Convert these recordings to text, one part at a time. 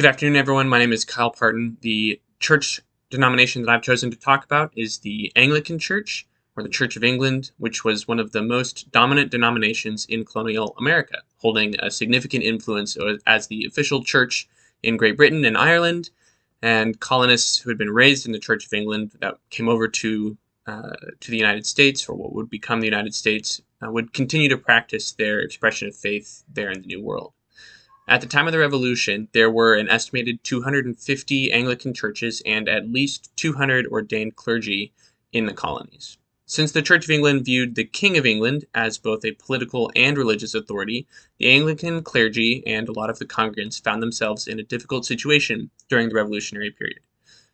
Good afternoon, everyone. My name is Kyle Parton. The church denomination that I've chosen to talk about is the Anglican Church, or the Church of England, which was one of the most dominant denominations in colonial America, holding a significant influence as the official church in Great Britain and Ireland, and colonists who had been raised in the Church of England that came over to the United States, or what would become the United States, would continue to practice their expression of faith there in the New World. At the time of the Revolution, there were an estimated 250 Anglican churches and at least 200 ordained clergy in the colonies. Since the Church of England viewed the King of England as both a political and religious authority, the Anglican clergy and a lot of the congregants found themselves in a difficult situation during the Revolutionary period.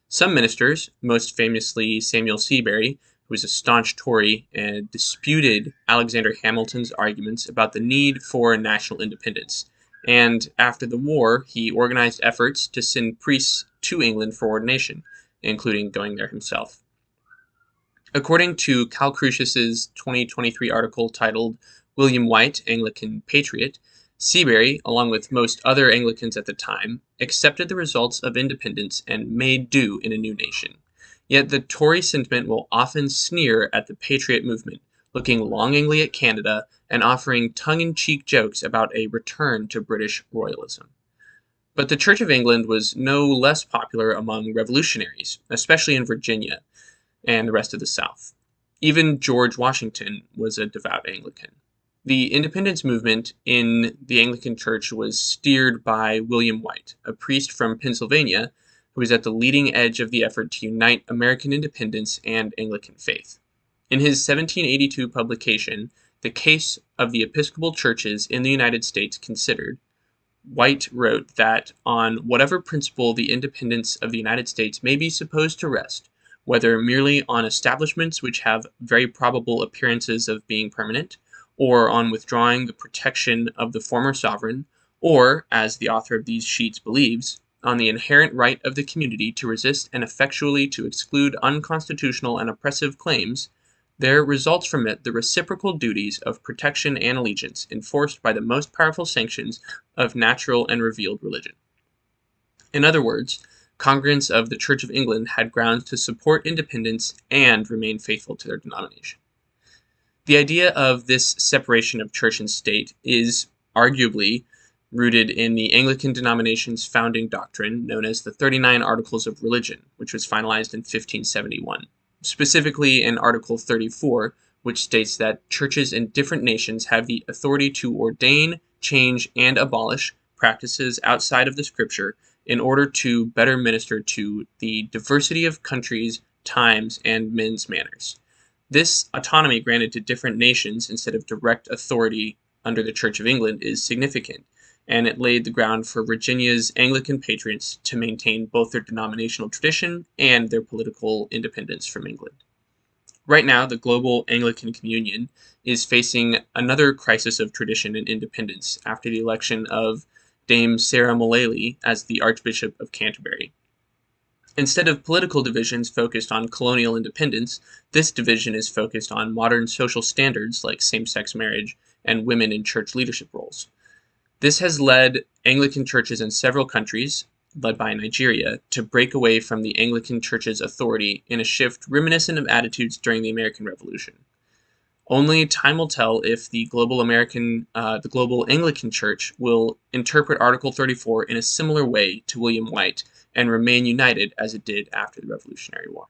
Some ministers, most famously Samuel Seabury, who was a staunch Tory and disputed Alexander Hamilton's arguments about the need for national independence. And after the war, he organized efforts to send priests to England for ordination, including going there himself. According to Cal Crusius's 2023 article titled William White, Anglican Patriot, Seabury, along with most other Anglicans at the time, accepted the results of independence and made do in a new nation. Yet the Tory sentiment will often sneer at the patriot movement, looking longingly at Canada and offering tongue-in-cheek jokes about a return to British royalism. But the Church of England was no less popular among revolutionaries, especially in Virginia and the rest of the South. Even George Washington was a devout Anglican. The independence movement in the Anglican Church was steered by William White, a priest from Pennsylvania who was at the leading edge of the effort to unite American independence and Anglican faith. In his 1782 publication, The Case of the Episcopal Churches in the United States Considered, White wrote that on whatever principle the independence of the United States may be supposed to rest, whether merely on establishments which have very probable appearances of being permanent, or on withdrawing the protection of the former sovereign, or, as the author of these sheets believes, on the inherent right of the community to resist and effectually to exclude unconstitutional and oppressive claims, there results from it the reciprocal duties of protection and allegiance enforced by the most powerful sanctions of natural and revealed religion. In other words, congregants of the Church of England had grounds to support independence and remain faithful to their denomination. The idea of this separation of church and state is arguably rooted in the Anglican denomination's founding doctrine known as the 39 Articles of Religion, which was finalized in 1571. Specifically in Article 34, which states that churches in different nations have the authority to ordain, change, and abolish practices outside of the Scripture in order to better minister to the diversity of countries, times, and men's manners. This autonomy granted to different nations instead of direct authority under the Church of England is significant, and it laid the ground for Virginia's Anglican patriots to maintain both their denominational tradition and their political independence from England. Right now, the global Anglican Communion is facing another crisis of tradition and independence after the election of Dame Sarah Mullally as the Archbishop of Canterbury. Instead of political divisions focused on colonial independence, this division is focused on modern social standards like same-sex marriage and women in church leadership roles. This has led Anglican churches in several countries, led by Nigeria, to break away from the Anglican Church's authority in a shift reminiscent of attitudes during the American Revolution. Only time will tell if the global Anglican Church will interpret Article 34 in a similar way to William White and remain united as it did after the Revolutionary War.